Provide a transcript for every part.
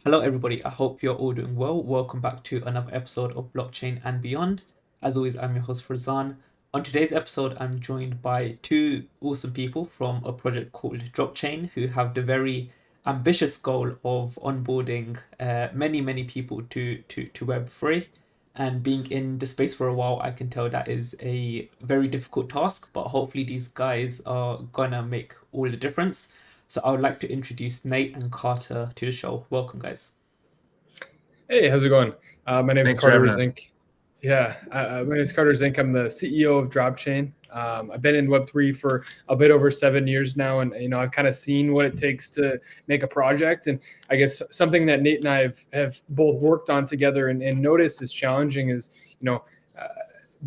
Hello, everybody. I hope you're all doing well. Welcome back to another episode of Blockchain and Beyond. As always, I'm your host, Farzan. On today's episode, I'm joined by two awesome people from a project called DropChain who have the very ambitious goal of onboarding many people to Web3. And being in the space for a while, I can tell that is a very difficult task, but hopefully, these guys are gonna make all the difference. So I would like to introduce Nate and Carter to the show. Welcome, guys. Hey, how's it going? My name is Thanks for Carter having us. Zink. Yeah, my name is Carter Zink. I'm the CEO of DropChain. I've been in Web3 for a bit over 7 years now, and I've kind of seen what it takes to make a project. And I guess something that Nate and I have both worked on together and noticed is challenging is uh,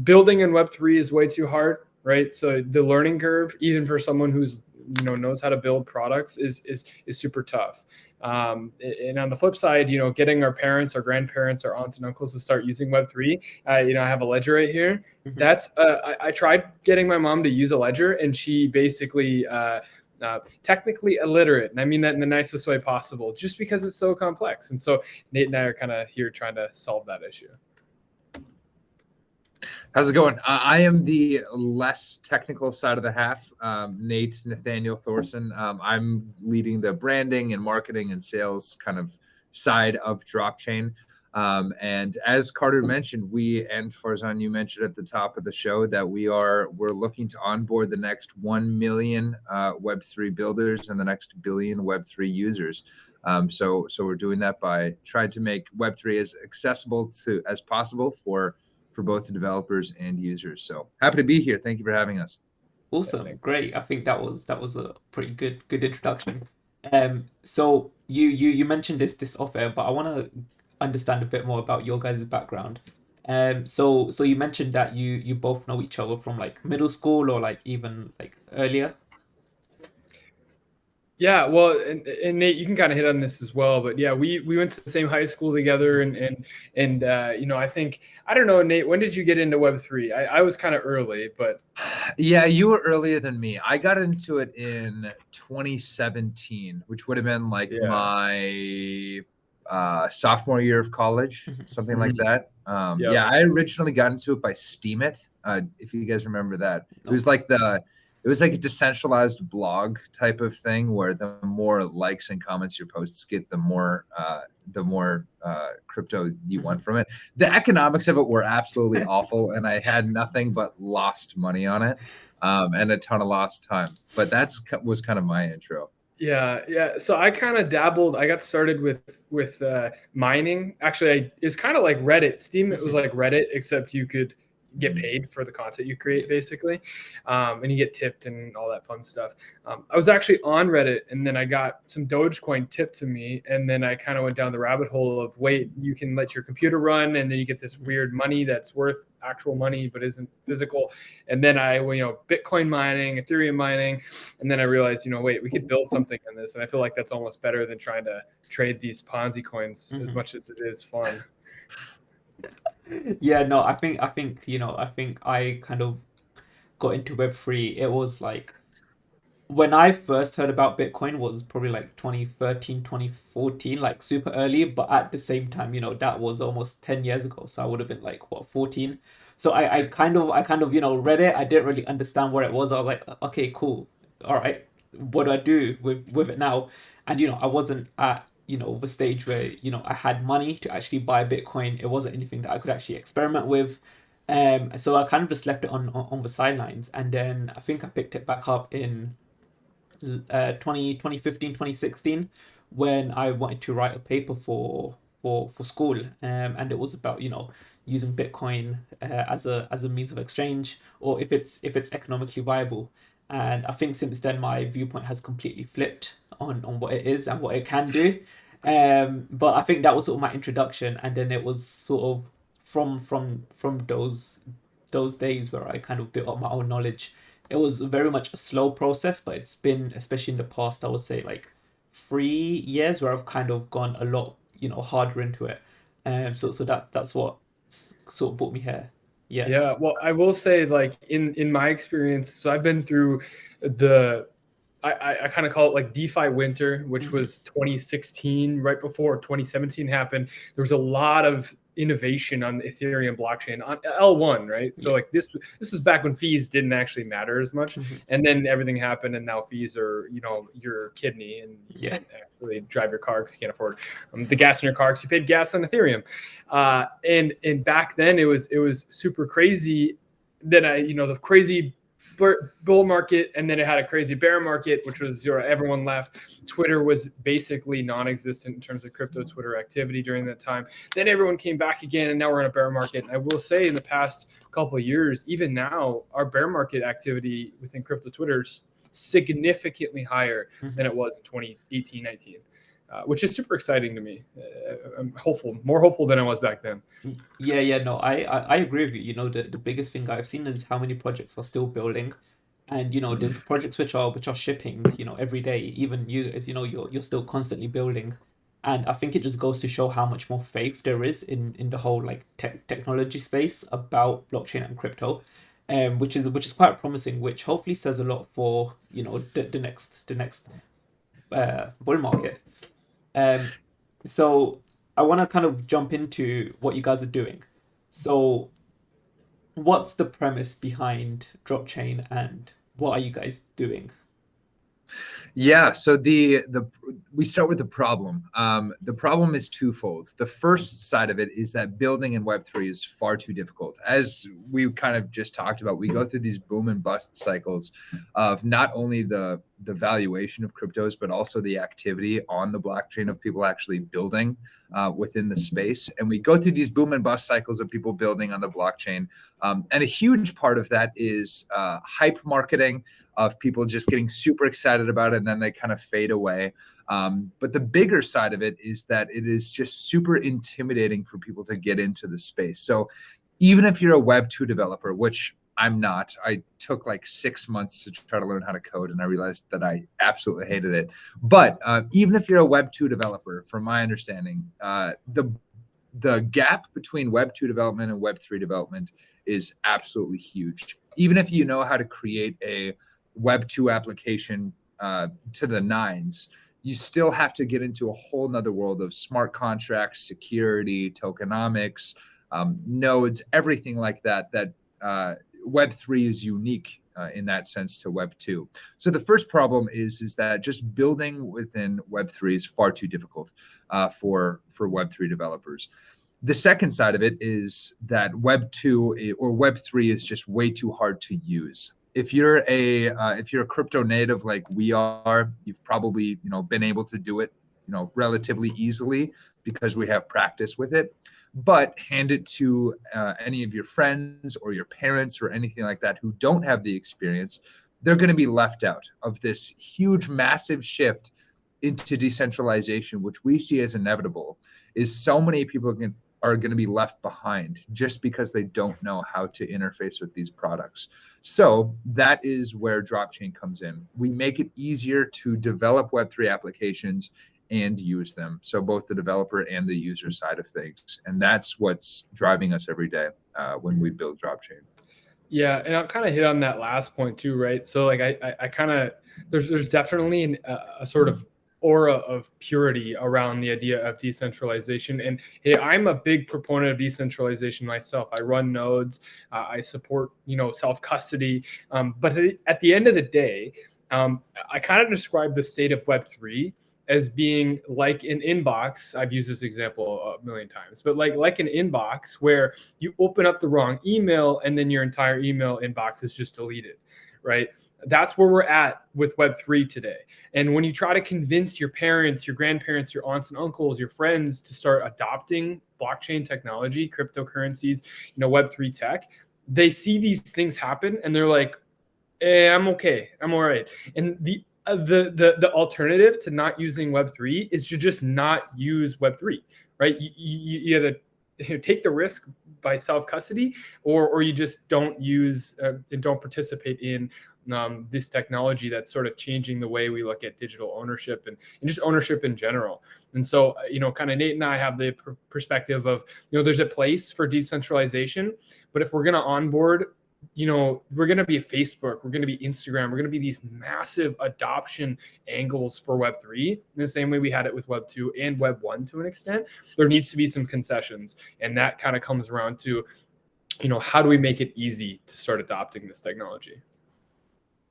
building in Web3 is way too hard, right? So the learning curve, even for someone who's knows how to build products, is super tough. And on the flip side, getting our parents, our grandparents, our aunts and uncles to start using Web3. I have a ledger right here. Mhm. That's I tried getting my mom to use a ledger, and she basically technically illiterate, and I mean that in the nicest way possible, just because it's so complex. And so Nate and I are kind of here trying to solve that issue. How's it going? I am the less technical side of the half. Nate Nathaniel Thorson. I'm leading the branding and marketing and sales kind of side of DropChain. And as Carter mentioned, we and Farzan, you mentioned at the top of the show that we're looking to onboard the next 1 million Web3 builders and the next billion Web3 users. So we're doing that by trying to make Web3 as accessible as possible for both the developers and users. So happy to be here. Thank you for having us. Awesome, Thanks. great. I think that was a pretty good introduction. So you mentioned this off air, but I want to understand a bit more about your guys' background. So you mentioned that you both know each other from like middle school or like even like earlier. Yeah, well, and Nate, you can kind of hit on this as well, but yeah, we went to the same high school together, and I think I don't know, Nate, when did you get into Web3? I was kind of early, but Yeah, you were earlier than me. I got into it in 2017, which would have been like yeah, my sophomore year of college, Mhm. something like that. yeah, Yeah, I originally got into it by Steemit. If you guys remember that, No. it was like a decentralized blog type of thing where the more likes and comments your posts get, the more crypto you Mhm. want from it. The economics of it were absolutely awful, and I had nothing but lost money on it, and a ton of lost time. But was kind of my intro. yeah. So I kind of dabbled. I got started with mining. Actually, it's kind of like Reddit. Steam, it was Mhm. like Reddit, except you could get paid for the content you create, basically, and you get tipped and all that fun stuff. I was actually on Reddit, and then I got some Dogecoin tipped to me, and then I kind of went down the rabbit hole of wait, you can let your computer run, and then you get this weird money that's worth actual money but isn't physical. And then Bitcoin mining, Ethereum mining, and then I realized, wait, we could build something in this, and I feel like that's almost better than trying to trade these Ponzi coins as Mhm. much as it is fun. Yeah, no, I think I kind of got into Web3. It was like when I first heard about Bitcoin was probably like 2013, 2014, like super early, but at the same time, that was almost 10 years ago. So I would have been like, what, 14? So I kind of, read it. I didn't really understand what it was. I was like, okay, cool. All right. What do I do with it now? And I wasn't at, the stage where, I had money to actually buy Bitcoin. It wasn't anything that I could actually experiment with. So I kind of just left it on the sidelines. And then I think I picked it back up in 2015, 2016, when I wanted to write a paper for school, and it was about using Bitcoin as a means of exchange, or if it's economically viable. And I think since then my viewpoint has completely flipped on what it is and what it can do. But I think that was sort of my introduction, and then it was sort of from those days where I kind of built up my own knowledge. It was very much a slow process, but it's been, especially in the past, I would say like 3 years where I've kind of gone a lot, harder into it. So that's what sort of brought me here. Yeah. Yeah, well, I will say, like in my experience, so I've been through the I kind of call it like DeFi winter, which was 2016, right before 2017 happened. There was a lot of innovation on the Ethereum blockchain on L1, right? So like this is back when fees didn't actually matter as much, and then everything happened, and now fees are, you know, your kidney, and you can't actually drive your car because you can't afford the gas in your car because you paid gas on Ethereum, and back then it was super crazy. Then the crazy bull market, and then it had a crazy bear market, which was everyone left. Twitter was basically non-existent in terms of crypto Twitter activity during that time. Then everyone came back again, and now we're in a bear market. And I will say, in the past couple of years, even now, our bear market activity within crypto Twitter is significantly higher than it was in 2018, 19. Which is super exciting to me. I'm hopeful, more hopeful than I was back then. No, I agree with you. You know, the biggest thing I've seen is how many projects are still building, and you know, there's projects which are shipping, you know, every day. Even you, as you know, you're still constantly building, and I think it just goes to show how much more faith there is in the whole like technology space about blockchain and crypto, which is quite promising. Which hopefully says a lot for, you know, the next bull market. So I want to kind of jump into what you guys are doing. So what's the premise behind DropChain, and what are you guys doing? Yeah, so we start with the problem. The problem is twofold. The first side of it is that building in Web3 is far too difficult. As we kind of just talked about, we go through these boom and bust cycles of not only the valuation of cryptos, but also the activity on the blockchain of people actually building within the space. And we go through these boom and bust cycles of people building on the blockchain. And a huge part of that is hype marketing, of people just getting super excited about it, and then they kind of fade away. But the bigger side of it is that it is just super intimidating for people to get into the space. So even if you're a Web2 developer, which I'm not, I took like 6 months to try to learn how to code, and I realized that I absolutely hated it. But even if you're a Web2 developer, from my understanding, the gap between Web2 development and Web3 development is absolutely huge. Even if you know how to create a Web2 application to the nines, you still have to get into a whole nother world of smart contracts, security, tokenomics, nodes, everything like that, Web3 is unique in that sense to Web2. So the first problem is that just building within Web3 is far too difficult for Web3 developers. The second side of it is that Web2 or Web3 is just way too hard to use. If you're a crypto native like we are, you've probably been able to do it relatively easily because we have practice with it. But hand it to any of your friends or your parents or anything like that who don't have the experience, they're going to be left out of this huge, massive shift into decentralization, which we see as inevitable. Is so many people are going to be left behind just because they don't know how to interface with these products. So that is where DropChain comes in. We make it easier to develop Web3 applications and use them. So both the developer and the user side of things. And that's what's driving us every day when we build DropChain. Yeah, and I'll kind of hit on that last point too, right? So like I kind of, there's definitely a sort of aura of purity around the idea of decentralization. And hey, I'm a big proponent of decentralization myself. I run nodes, I support, self-custody. But at the end of the day, I kind of describe the state of Web3 as being like an inbox. I've used this example a million times, but like an inbox where you open up the wrong email and then your entire email inbox is just deleted, right? That's where we're at with Web3 today. And when you try to convince your parents, your grandparents, your aunts and uncles, your friends to start adopting blockchain technology, cryptocurrencies, Web3 tech, they see these things happen and they're like, I'm okay, I'm all right. And the alternative to not using Web3 is to just not use Web3, right? You either take the risk by self-custody, or you just don't use and don't participate in this technology that's sort of changing the way we look at digital ownership and just ownership in general. And so, kind of Nate and I have the perspective of, there's a place for decentralization, but if we're going to onboard we're going to be Facebook, we're going to be Instagram, we're going to be these massive adoption angles for Web3 in the same way we had it with Web2 and Web1 to an extent. There needs to be some concessions. And that kind of comes around to, how do we make it easy to start adopting this technology?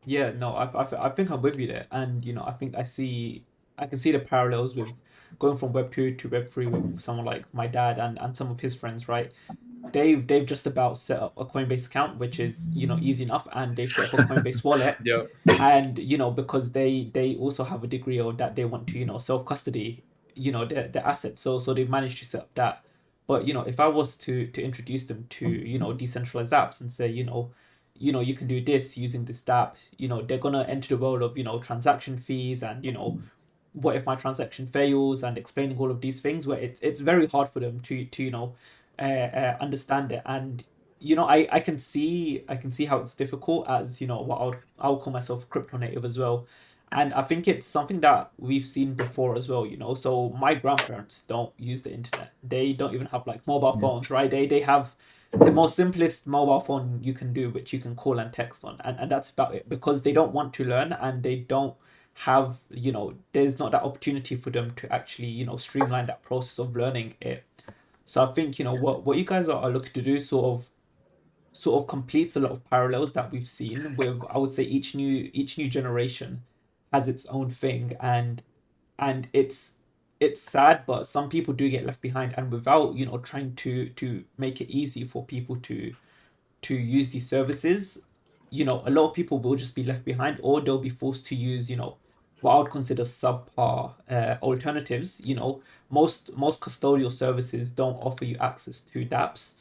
Yeah, no, I think I'm with you there, and I think I can see the parallels with going from Web 2 to Web 3 with someone like my dad and some of his friends, right? They've just about set up a Coinbase account, which is easy enough, and they've set up a Coinbase wallet, Yeah. and because they also have a degree or that they want to self custody their assets, so they've managed to set up that. But if I was to introduce them to decentralized apps and say you can do this using this app, they're gonna enter the world of transaction fees and what if my transaction fails, and explaining all of these things where it's very hard for them to understand it. And I can see how it's difficult, as what I'll call myself crypto native as well. And I think it's something that we've seen before as well. So my grandparents don't use the internet, they don't even have like mobile phones, right? They have the most simplest mobile phone you can do, which you can call and text on, and that's about it, because they don't want to learn, and they don't have there's not that opportunity for them to actually streamline that process of learning it. So I think what you guys are looking to do sort of completes a lot of parallels that we've seen with, I would say, each new generation has its own thing, and it's sad, but some people do get left behind, and without trying to make it easy for people to use these services, a lot of people will just be left behind, or they'll be forced to use what I would consider subpar alternatives. Most custodial services don't offer you access to dApps,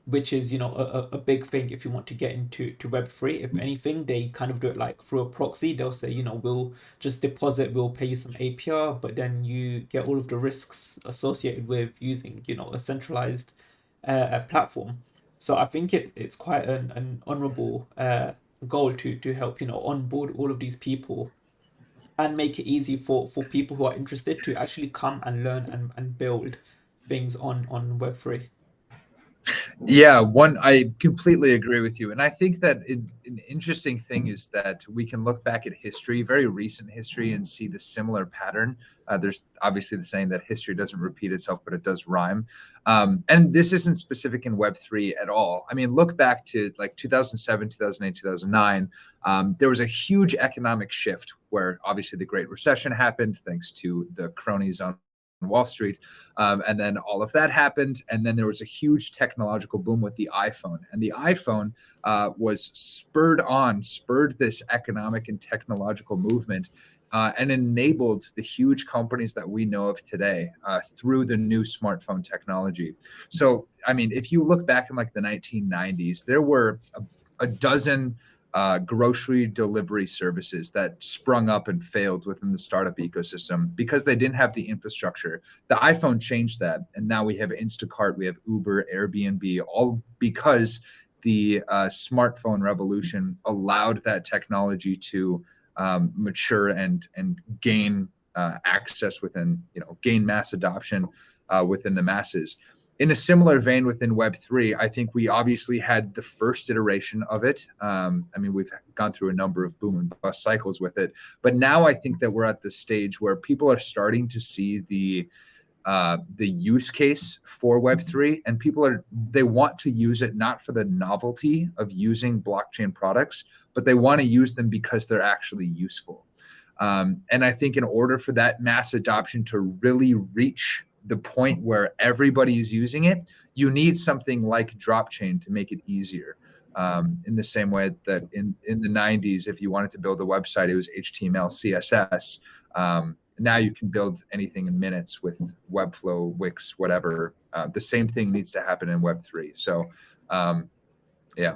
which is a big thing if you want to get into Web3. If anything, they kind of do it like through a proxy. They'll say we'll just deposit, we'll pay you some APR, but then you get all of the risks associated with using a centralized platform. So I think it's quite an honorable goal to help onboard all of these people and make it easy for people who are interested to actually come and learn and build things on Web3. Yeah, I completely agree with you. And I think that an interesting thing is that we can look back at history, very recent history, and see the similar pattern. There's obviously the saying that history doesn't repeat itself, but it does rhyme. And this isn't specific in Web3 at all. I mean, look back to like 2007, 2008, 2009. There was a huge economic shift where obviously the Great Recession happened thanks to the cronies on Wall Street. And then all of that happened. And then there was a huge technological boom with the iPhone. And the iPhone was spurred this economic and technological movement and enabled the huge companies that we know of today through the new smartphone technology. So, I mean, if you look back in like the 1990s, there were a dozen grocery delivery services that sprung up and failed within the startup ecosystem because they didn't have the infrastructure. The iPhone changed that, and now we have Instacart, we have Uber, Airbnb, all because the smartphone revolution allowed that technology to mature and gain access within, gain mass adoption within the masses. In a similar vein within Web3, I think we obviously had the first iteration of it. I mean, we've gone through a number of boom and bust cycles with it, but now I think that we're at the stage where people are starting to see the use case for Web3, and they want to use it not for the novelty of using blockchain products, but they want to use them because they're actually useful. And I think in order for that mass adoption to really reach the point where everybody is using it, you need something like DropChain to make it easier. In the same way that in the 90s, if you wanted to build a website, it was HTML, CSS. Now you can build anything in minutes with Webflow, Wix, whatever. The same thing needs to happen in Web3. So, yeah.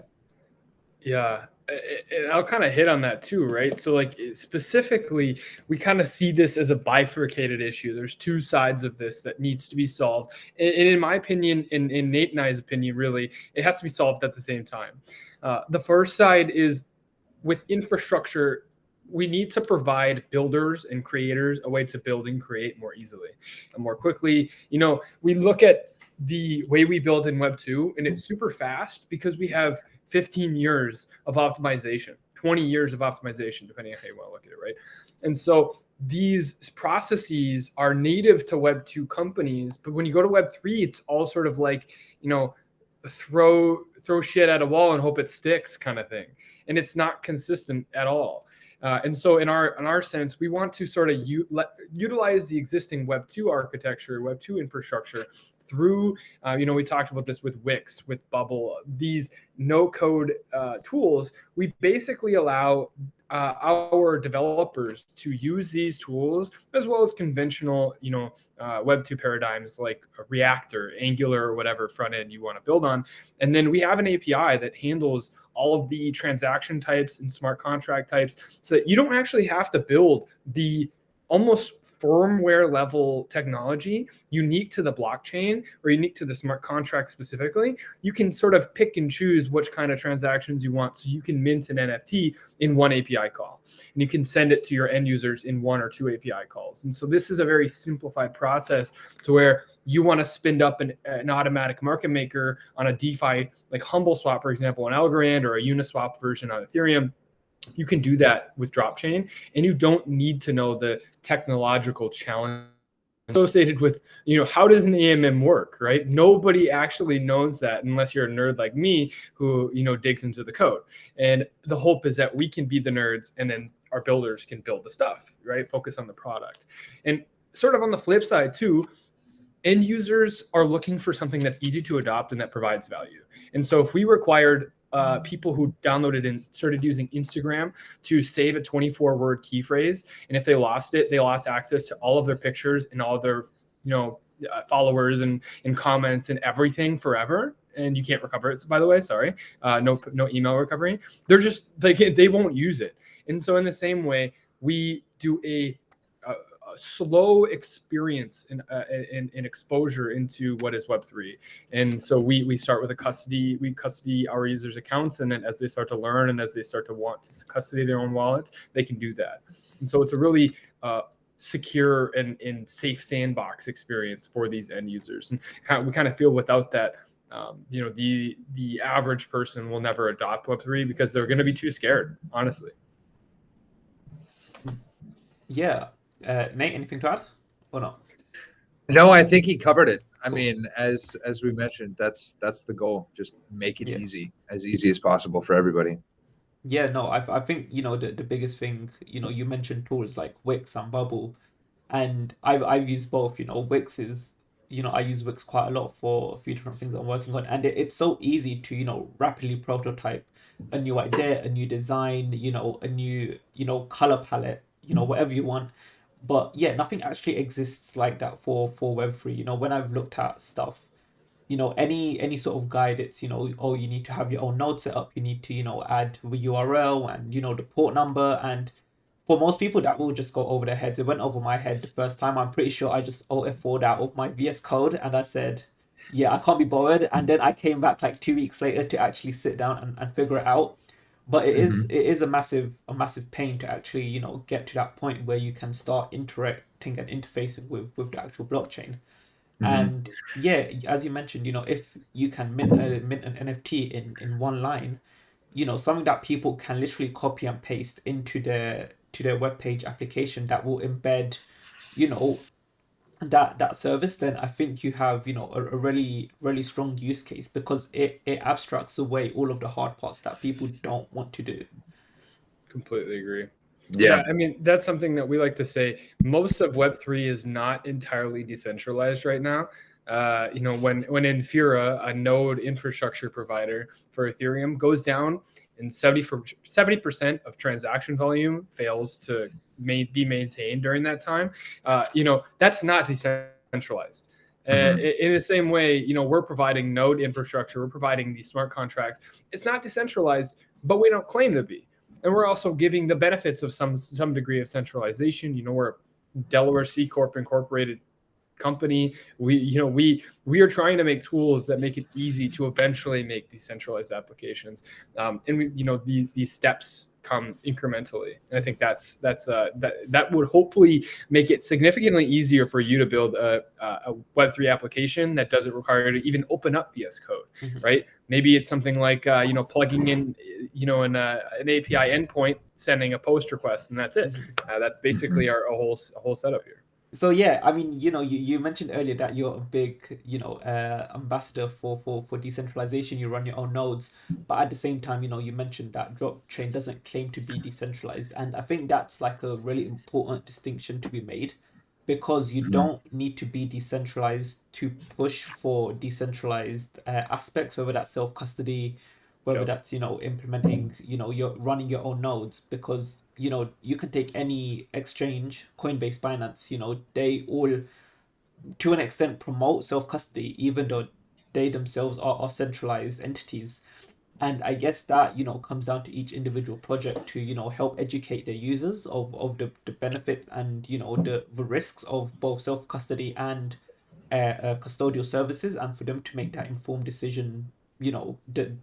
Yeah. And I'll kind of hit on that too, right? So like specifically, we kind of see this as a bifurcated issue. There's two sides of this that needs to be solved. And in my opinion, in Nate and I's opinion, really, it has to be solved at the same time. The first side is with infrastructure, we need to provide builders and creators a way to build and create more easily and more quickly. We look at the way we build in Web 2, and it's super fast because we have 15 years of optimization, 20 years of optimization, depending on how you want to look at it, right? And so these processes are native to Web 2 companies, but when you go to Web 3, it's all sort of like, throw shit at a wall and hope it sticks kind of thing. And it's not consistent at all. And so in our sense, we want to sort of utilize the existing Web 2 architecture, Web 2 infrastructure through, we talked about this with Wix, with Bubble, these no-code tools. We basically allow our developers to use these tools as well as conventional, Web 2 paradigms like React or Angular or whatever front end you want to build on. And then we have an API that handles all of the transaction types and smart contract types so that you don't actually have to build the almost firmware level technology unique to the blockchain or unique to the smart contract specifically. You can sort of pick and choose which kind of transactions you want. So you can mint an NFT in one API call, and you can send it to your end users in 1 or 2 API calls. And so this is a very simplified process to where you want to spin up an automatic market maker on a DeFi like HumbleSwap, for example, on Algorand, or a Uniswap version on Ethereum. You can do that with DropChain, and you don't need to know the technological challenge associated with, how does an AMM work, right? Nobody actually knows that unless you're a nerd like me who, digs into the code. And the hope is that we can be the nerds, and then our builders can build the stuff, right? Focus on the product. And sort of on the flip side too, end users are looking for something that's easy to adopt and that provides value. And so if we required people who downloaded and started using Instagram to save a 24-word key phrase, and if they lost it, they lost access to all of their pictures and all of their, followers and comments and everything forever. And you can't recover it, by the way. Sorry, no email recovery. They're just they won't use it. And so in the same way, we do a slow experience and exposure into what is Web3. And so we start with we custody our users' accounts, and then as they start to learn and as they start to want to custody their own wallets, they can do that. And so it's a really secure and safe sandbox experience for these end users. And we kind of feel without that, the average person will never adopt Web3 because they're going to be too scared, honestly. Yeah. Nate, anything to add or not? No, I think he covered it. I mean, as we mentioned, that's the goal. Just make it easy as possible for everybody. Yeah, no, I think, the biggest thing, you mentioned tools like Wix and Bubble, and I've used both. Wix is, I use Wix quite a lot for a few different things I'm working on, and it's so easy to, rapidly prototype a new idea, a new design, a new, color palette, whatever you want. But yeah, nothing actually exists like that for Web3. When I've looked at stuff, any sort of guide, it's, you need to have your own node set up. You need to, add the URL and, the port number. And for most people, that will just go over their heads. It went over my head the first time. I'm pretty sure I just Alt F4'd out of my VS Code and I said, yeah, I can't be bothered. And then I came back like 2 weeks later to actually sit down and figure it out. But it is a massive pain to actually, get to that point where you can start interacting and interfacing with the actual blockchain. And yeah, as you mentioned, if you can mint an NFT in one line, something that people can literally copy and paste into their web page application that will embed, that service, then I think you have, a really, really strong use case because it abstracts away all of the hard parts that people don't want to do. Completely agree. Yeah, I mean, that's something that we like to say. Most of Web3 is not entirely decentralized right now. When Infura, a node infrastructure provider for Ethereum, goes down and 70% of transaction volume fails to be maintained during that time, that's not decentralized. In the same way, we're providing node infrastructure, we're providing these smart contracts. It's not decentralized, but we don't claim to be. And we're also giving the benefits of some degree of centralization. We're Delaware C Corp incorporated company. We are trying to make tools that make it easy to eventually make decentralized applications, and these steps come incrementally. And I think that would hopefully make it significantly easier for you to build a Web3 application that doesn't require you to even open up VS Code, right? Maybe it's something like plugging in an API endpoint, sending a post request, and that's it. That's basically our whole setup here. So yeah, I mean, you mentioned earlier that you're a big, ambassador for decentralization. You run your own nodes, but at the same time, you mentioned that DropChain doesn't claim to be decentralized, and I think that's like a really important distinction to be made, because you don't need to be decentralized to push for decentralized aspects, whether that's self-custody, whether that's implementing, you're running your own nodes, because you can take any exchange, Coinbase, Binance, they all to an extent promote self-custody, even though they themselves are centralized entities. And I guess that comes down to each individual project to help educate their users of the benefits and the risks of both self-custody and custodial services, and for them to make that informed decision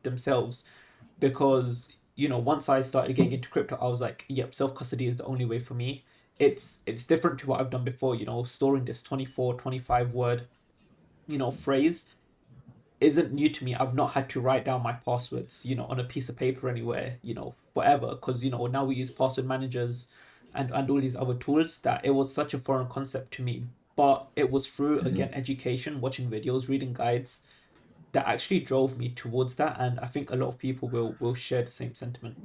themselves. Because once I started getting into crypto, I was like, yep, self-custody is the only way for me. It's different to what I've done before. Storing this 24, 25 word phrase isn't new to me. I've not had to write down my passwords on a piece of paper anywhere forever, because now we use password managers and all these other tools, that it was such a foreign concept to me. But it was through, again, education, watching videos, reading guides, that actually drove me towards that. And I think a lot of people will share the same sentiment.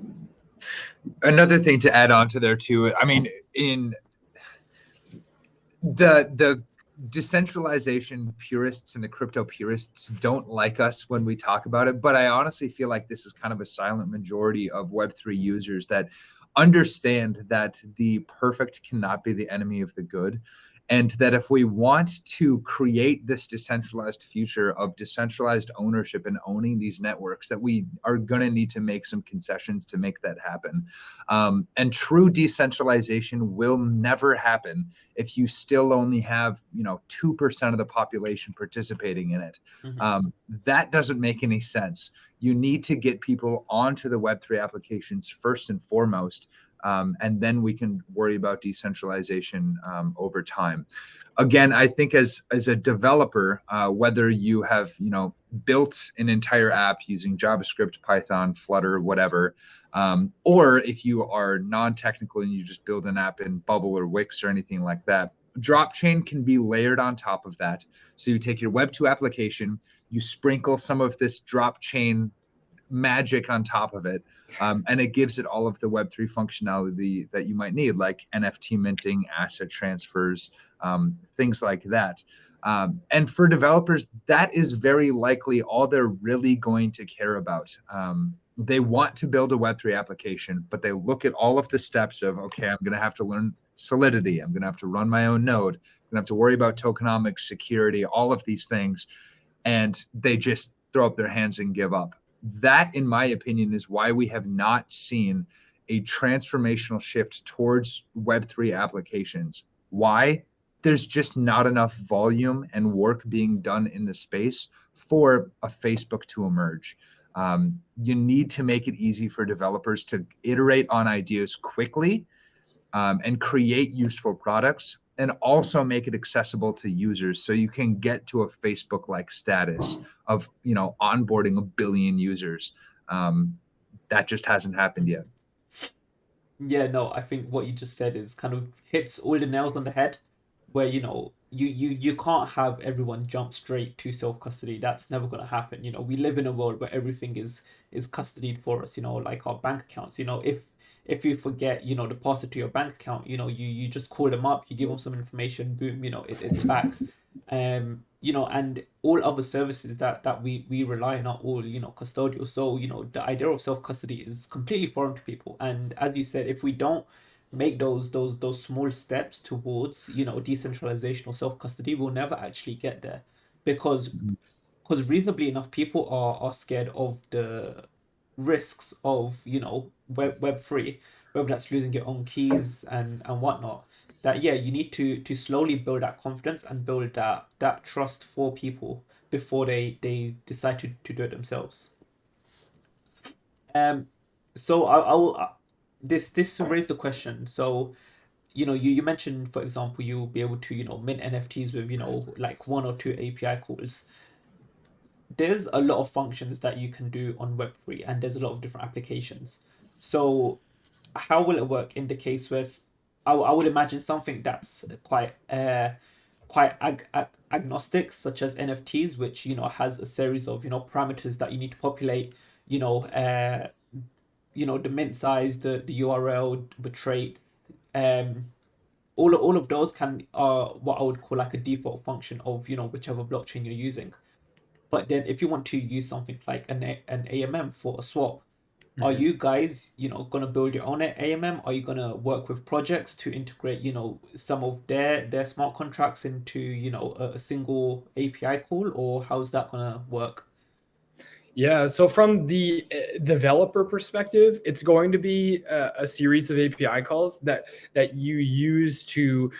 Another thing to add on to there too, I mean, in the decentralization purists and the crypto purists don't like us when we talk about it, but I honestly feel like this is kind of a silent majority of Web3 users that understand that the perfect cannot be the enemy of the good. And that if we want to create this decentralized future of decentralized ownership and owning these networks, that we are going to need to make some concessions to make that happen. And true decentralization will never happen if you still only have 2% of the population participating in it. That doesn't make any sense. You need to get people onto the Web3 applications first and foremost. And then we can worry about decentralization over time. Again, I think as a developer, whether you have built an entire app using JavaScript, Python, Flutter, whatever, or if you are non-technical and you just build an app in Bubble or Wix or anything like that, DropChain can be layered on top of that. So you take your Web2 application, you sprinkle some of this DropChain magic on top of it, and it gives it all of the Web3 functionality that you might need, like NFT minting, asset transfers, things like that. And for developers, that is very likely all they're really going to care about. They want to build a Web3 application, but they look at all of the steps of, okay, I'm going to have to learn Solidity. I'm going to have to run my own node. I'm going to have to worry about tokenomics, security, all of these things. And they just throw up their hands and give up. That, in my opinion, is why we have not seen a transformational shift towards Web3 applications. Why? There's just not enough volume and work being done in the space for a Facebook to emerge. You need to make it easy for developers to iterate on ideas quickly and create useful products, and also make it accessible to users so you can get to a Facebook-like status of, onboarding 1 billion users. That just hasn't happened yet. Yeah, no, I think what you just said is kind of hits all the nails on the head, where you can't have everyone jump straight to self-custody. That's never going to happen. We live in a world where everything is custodied for us, like our bank accounts. If you forget, the password to your bank account, you just call them up, you give them some information, boom, it's back. And all other services that we rely on are all, custodial. So, the idea of self-custody is completely foreign to people. And as you said, if we don't make those small steps towards, decentralization or self-custody, we'll never actually get there. Because reasonably enough, people are scared of the risks of Web3, whether that's losing your own keys and whatnot. that yeah, you need to slowly build that confidence and build that trust for people before they decide to do it themselves. Um, so I will this raised the question. So you mentioned, for example, you'll be able to mint NFTs with like one or two API calls. There's a lot of functions that you can do on Web3, and there's a lot of different applications. So how will it work in the case where I would imagine something that's quite agnostic, such as NFTs, which has a series of parameters that you need to populate, you know uh the mint size, the URL, the trait, um all of those can are what I would call like a default function of whichever blockchain you're using. But then if you want to use something like an AMM for a swap, are Mhm. you guys, gonna build your own AMM? Are you gonna work with projects to integrate, some of their smart contracts into, a single API call, or how's that gonna work? Yeah, so from the developer perspective, it's going to be a series of API calls that you use to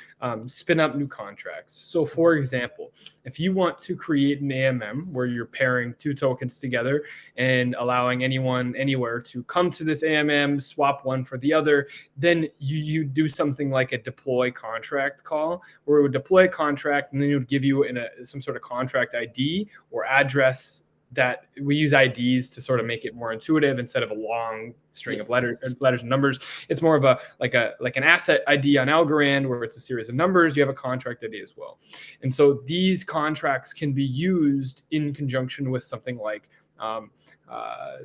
spin up new contracts. So, for example, if you want to create an AMM where you're pairing two tokens together and allowing anyone anywhere to come to this AMM, swap one for the other, then you do something like a deploy contract call, where it would deploy a contract and then it would give you some sort of contract ID or address. That we use IDs to sort of make it more intuitive instead of a long string of letters and numbers. It's more of like an asset ID on Algorand, where it's a series of numbers. You have a contract ID as well, and so these contracts can be used in conjunction with something like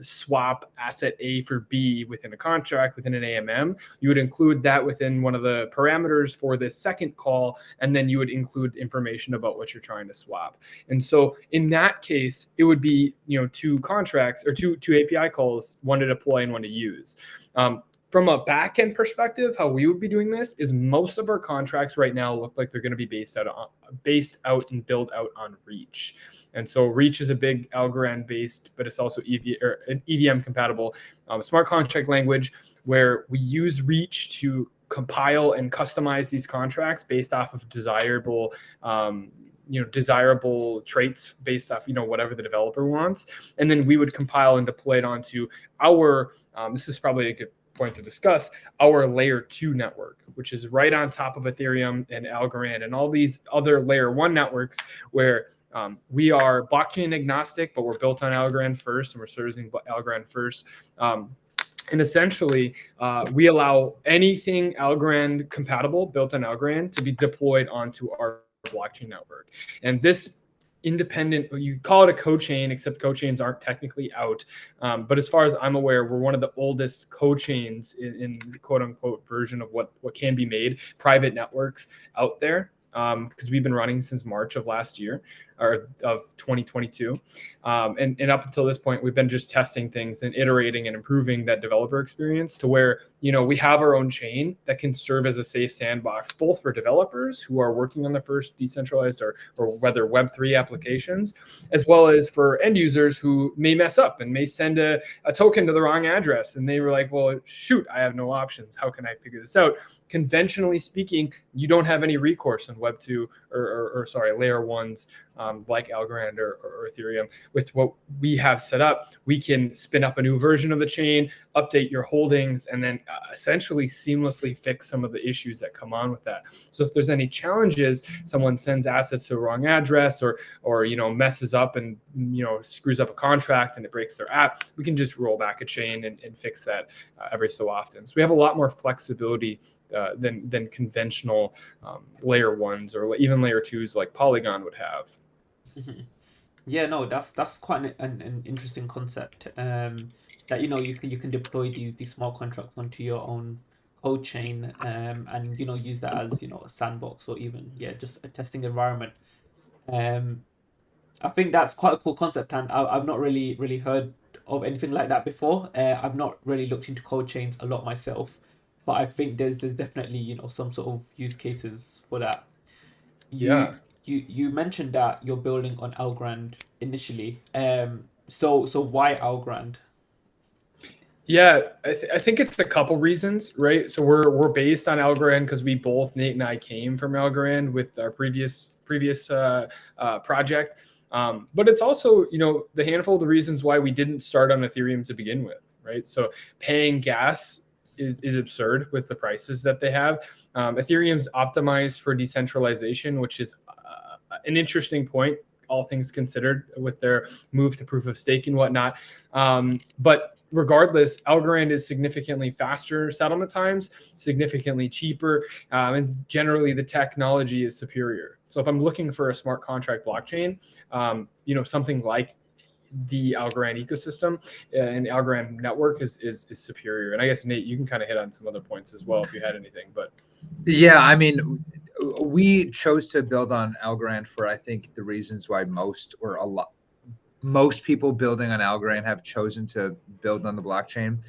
swap asset A for B within a contract within an AMM. You would include that within one of the parameters for this second call, and then you would include information about what you're trying to swap. And so in that case, it would be two contracts or two API calls, one to deploy and one to use. From a backend perspective, how we would be doing this is most of our contracts right now look like they're going to be based out and built out on Reach. And so Reach is a big Algorand based, but it's also an EVM compatible smart contract language, where we use Reach to compile and customize these contracts based off of desirable traits based off whatever the developer wants, and then we would compile and deploy it onto our this is probably a good point to discuss, our layer 2 network, which is right on top of Ethereum and Algorand and all these other layer 1 networks, where we are blockchain agnostic, but we're built on Algorand first, and we're servicing Algorand first. And essentially, we allow anything Algorand compatible built on Algorand to be deployed onto our blockchain network. And this independent, you call it a co-chain, except co-chains aren't technically out. But as far as I'm aware, we're one of the oldest co-chains in the quote unquote version of what can be made, private networks out there. Because we've been running since March of last year, or of 2022. And up until this point, we've been just testing things and iterating and improving that developer experience to where, we have our own chain that can serve as a safe sandbox, both for developers who are working on the first decentralized or whether Web3 applications, as well as for end users who may mess up and may send a token to the wrong address. And they were like, well, shoot, I have no options. How can I figure this out? Conventionally speaking, you don't have any recourse on Web2 or layer 1s like Algorand or Ethereum. With what we have set up, we can spin up a new version of the chain, update your holdings, and then essentially seamlessly fix some of the issues that come on with that. So if there's any challenges, someone sends assets to the wrong address or messes up and screws up a contract and it breaks their app, we can just roll back a chain and fix that every so often. So we have a lot more flexibility than conventional layer 1s or even layer 2s like Polygon would have. Mhm. Yeah, no, that's quite an interesting concept. That you can deploy these smart contracts onto your own code chain, and use that as a sandbox, or even just a testing environment. Um, I think that's quite a cool concept, and I've not really heard of anything like that before. I've not really looked into code chains a lot myself, but I think there's definitely some sort of use cases for that. You Yeah. you mentioned that you're building on Algorand initially. So why Algorand? Yeah, I think it's a couple reasons, right? So we're based on Algorand because we both, Nate and I, came from Algorand with our previous project. But it's also, the handful of the reasons why we didn't start on Ethereum to begin with, right? So paying gas is absurd with the prices that they have. Ethereum's optimized for decentralization, which is an interesting point, all things considered, with their move to proof of stake and whatnot. But regardless, Algorand is significantly faster settlement times, significantly cheaper, and generally the technology is superior. So if I'm looking for a smart contract blockchain, something like the Algorand ecosystem and the Algorand network is superior. And I guess, Nate, you can kind of hit on some other points as well if you had anything. But yeah, I mean, we chose to build on Algorand for, I think, the reasons why most people building on Algorand have chosen to build on the blockchain.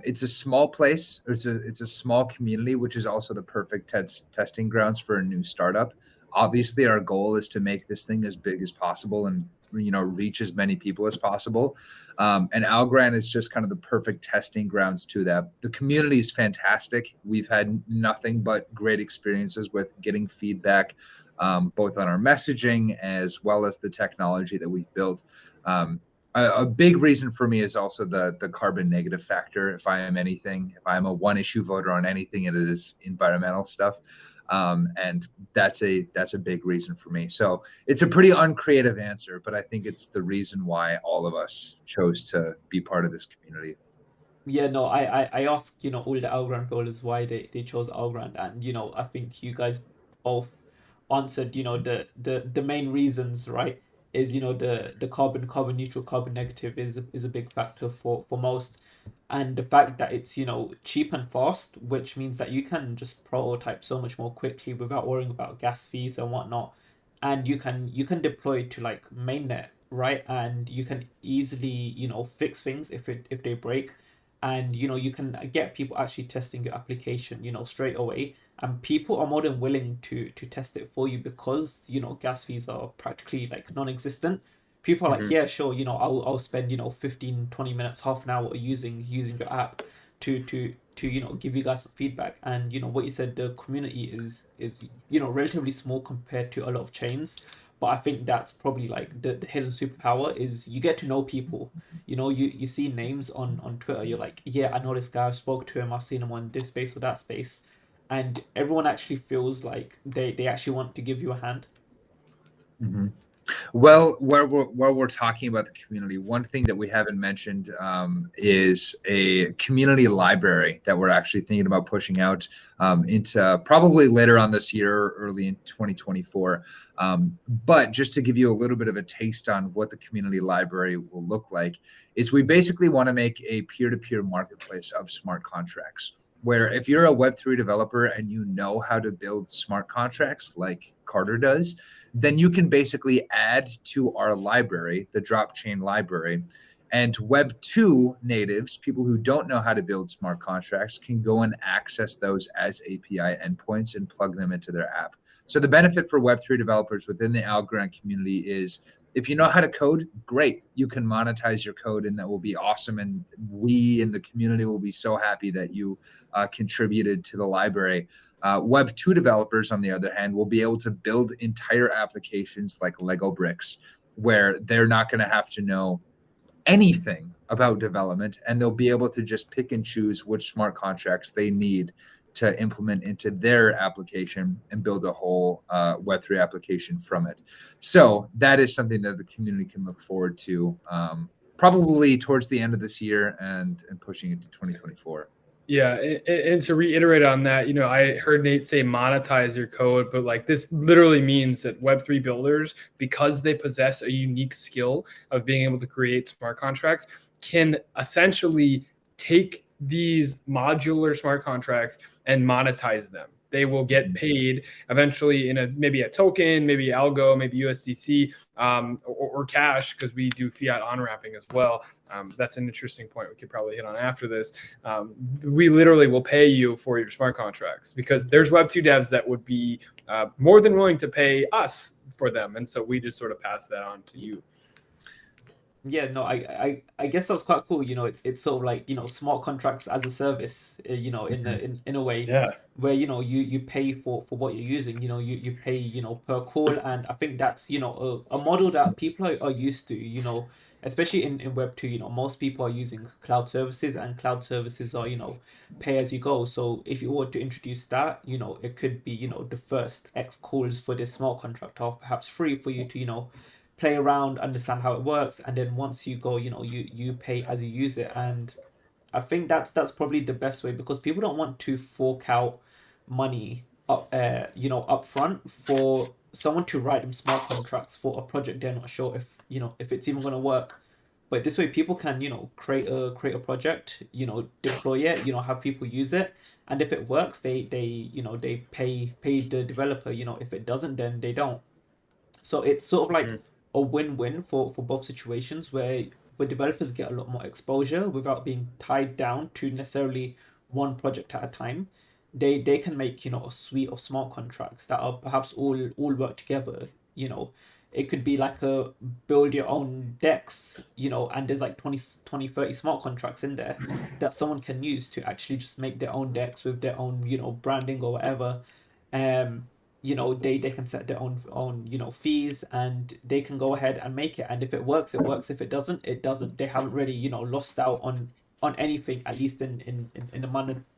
It's a small place. It's a small community, which is also the perfect testing grounds for a new startup. Obviously, our goal is to make this thing as big as possible and reach as many people as possible. And Algorand is just kind of the perfect testing grounds to that. The community is fantastic. We've had nothing but great experiences with getting feedback, both on our messaging as well as the technology that we've built. A big reason for me is also the carbon negative factor. If I am a one issue voter on anything, it is environmental stuff. And that's a big reason for me. So it's a pretty uncreative answer, but I think it's the reason why all of us chose to be part of this community. Yeah, no, I asked, all the Algorand builders why they chose Algorand, and I think you guys both answered, the main reasons, right? Is the carbon neutral, carbon negative is a big factor for most, and the fact that it's cheap and fast, which means that you can just prototype so much more quickly without worrying about gas fees and whatnot, and you can deploy to like mainnet, right? And you can easily fix things if they break, and you can get people actually testing your application straight away, and people are more than willing to test it for you because gas fees are practically like non-existent. People are like, Mhm. yeah, sure, I'll spend 15, 20 minutes, half an hour using your app to give you guys some feedback. And what you said, the community is relatively small compared to a lot of chains, but I think that's probably like the hidden superpower is you get to know people. You see names on Twitter, you're like, yeah, I know this guy, I've spoke to him, I've seen him on this space or that space, and everyone actually feels like they actually want to give you a hand. Mm-hmm. Well, while we're talking about the community, one thing that we haven't mentioned is a community library that we're actually thinking about pushing out into probably later on this year, early in 2024. But just to give you a little bit of a taste on what the community library will look like, is we basically want to make a peer-to-peer marketplace of smart contracts, where if you're a Web3 developer and you know how to build smart contracts like Carter does, then you can basically add to our library, the DropChain library, and Web2 natives, people who don't know how to build smart contracts, can go and access those as API endpoints and plug them into their app. So the benefit for Web3 developers within the Algorand community is if you know how to code, great, you can monetize your code, and that will be awesome. And we in the community will be so happy that you contributed to the library. Web2 developers, on the other hand, will be able to build entire applications like Lego bricks, where they're not going to have to know anything about development, and they'll be able to just pick and choose which smart contracts they need to implement into their application and build a whole Web3 application from it. So that is something that the community can look forward to probably towards the end of this year and pushing into 2024. Yeah, and to reiterate on that, I heard Nate say monetize your code, but like this literally means that Web3 builders, because they possess a unique skill of being able to create smart contracts, can essentially take these modular smart contracts and monetize them. They will get paid eventually in maybe a token, maybe algo, maybe USDC, or cash, because we do fiat on ramping as well. That's an interesting point we could probably hit on after this. We literally will pay you for your smart contracts because there's Web2 devs that would be more than willing to pay us for them. And so we just sort of pass that on to you. Yeah, no, I guess that's quite cool. It's sort of like, smart contracts as a service, Mhm. in a way Yeah. where, you pay for what you're using. You pay, per call, and I think that's, a model that people are used to, especially in Web2. Most people are using cloud services, and cloud services are, pay as you go. So if you were to introduce that, it could be, the first X calls for this smart contract are perhaps free for you to, play around, understand how it works, and then once you go, you pay as you use it. And I think that's probably the best way, because people don't want to fork out money up front for someone to write them smart contracts for a project they're not sure if it's even going to work. But this way people can, create a project, deploy it, have people use it, and if it works, they pay the developer. If it doesn't, then they don't. So it's sort of like Mhm. a win-win for both situations, where developers get a lot more exposure without being tied down to necessarily one project at a time. They can make, a suite of smart contracts that are perhaps all work together. It could be like a build your own decks, and there's like 20, 30 smart contracts in there that someone can use to actually just make their own decks with their own, branding or whatever. um they can set their own fees, and they can go ahead and make it, and if it works, it works. If it doesn't, it doesn't. They haven't really, lost out on anything, at least in a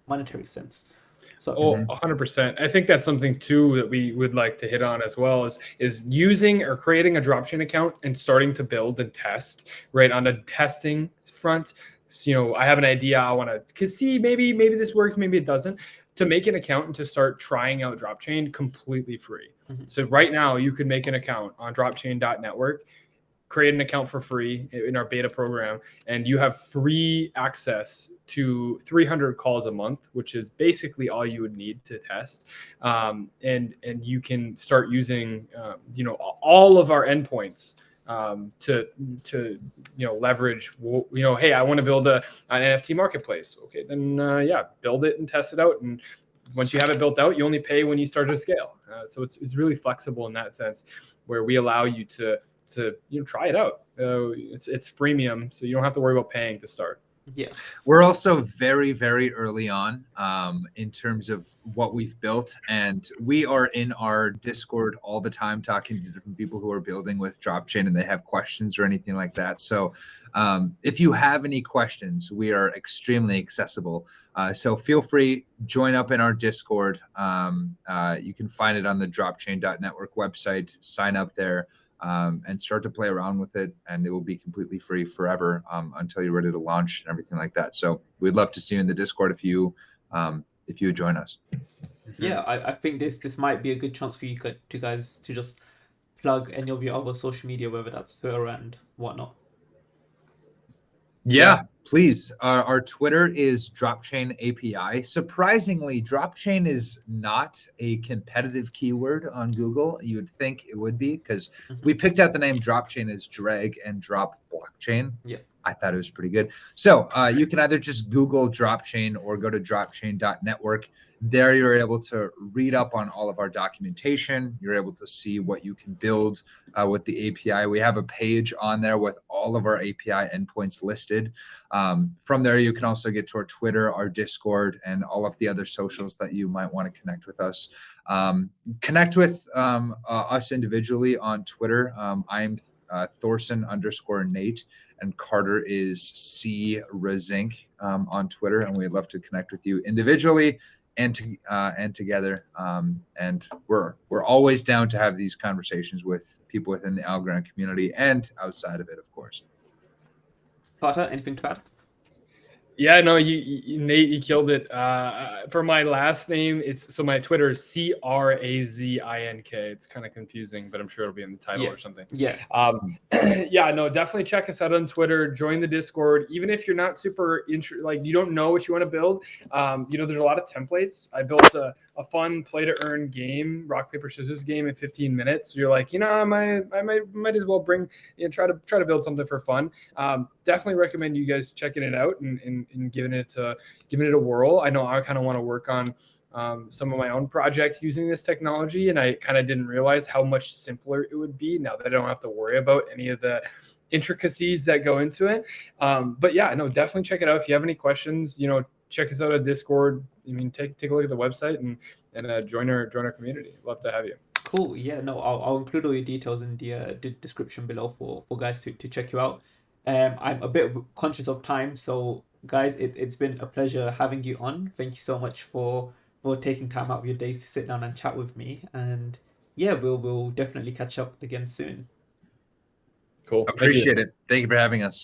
monetary sense. So Oh, Mhm. 100%. I think that's something too that we would like to hit on as well is using or creating a dropchain account and starting to build and test right on the testing front. So, I have an idea. I want to see maybe this works, maybe it doesn't. To make an account and to start trying out dropchain completely free. mhm. So right now you could make an account on dropchain.network, create an account for free in our beta program, and you have free access to 300 calls a month, which is basically all you would need to test. And you can start using all of our endpoints to leverage. Hey, I want to build an NFT marketplace. Okay, then yeah, build it and test it out. And once you have it built out, you only pay when you start to scale. So it's really flexible in that sense, where we allow you to try it out. It's freemium, so you don't have to worry about paying to start. Yeah. We're also very, very early on in terms of what we've built. And we are in our Discord all the time talking to different people who are building with DropChain and they have questions or anything like that. So if you have any questions, we are extremely accessible. So feel free, join up in our Discord. You can find it on the dropchain.network website, sign up there. And start to play around with it, and it will be completely free forever until you're ready to launch and everything like that. So we'd love to see you in the Discord if you would join us. Yeah, I think this might be a good chance for you guys to just plug any of your other social media, whether that's Twitter and whatnot. Yeah, please. Our Twitter is DropChain API. Surprisingly, DropChain is not a competitive keyword on Google. You would think it would be, because we picked out the name DropChain as drag and drop blockchain. Yeah. I thought it was pretty good. So you can either just Google DropChain or go to dropchain.network. There you're able to read up on all of our documentation. You're able to see what you can build with the API. We have a page on there with all of our API endpoints listed. From there, you can also get to our Twitter, our Discord, and all of the other socials that you might want to connect with us. Connect with us individually on Twitter. I'm Thorson_Nate. And Carter is C Razink on Twitter, and we'd love to connect with you individually and together. And we're always down to have these conversations with people within the Algorand community and outside of it, of course. Carter, anything to add? Yeah, no, Nate, you killed it. For my last name, so my Twitter is CRAZINK. It's kind of confusing, but I'm sure it'll be in the title or something. Yeah. Yeah, no, definitely check us out on Twitter. Join the Discord, even if you're not super like you don't know what you want to build. There's a lot of templates. I built a fun play to earn game, rock paper scissors game in 15 minutes. So you're like, I might as well try to build something for fun. Definitely recommend you guys checking it out and giving it a whirl. I know I kind of want to work on some of my own projects using this technology, and I kind of didn't realize how much simpler it would be now that I don't have to worry about any of the intricacies that go into it. But yeah, no, definitely check it out. If you have any questions, check us out at Discord. I mean, take a look at the website and join our community. Love to have you. Cool. Yeah, no, I'll include all your details in the description below for guys to check you out. I'm a bit conscious of time, so guys, it's been a pleasure having you on. Thank you so much for taking time out of your days to sit down and chat with me. And yeah, we'll definitely catch up again soon. Cool. Appreciate it. Thank you for having us.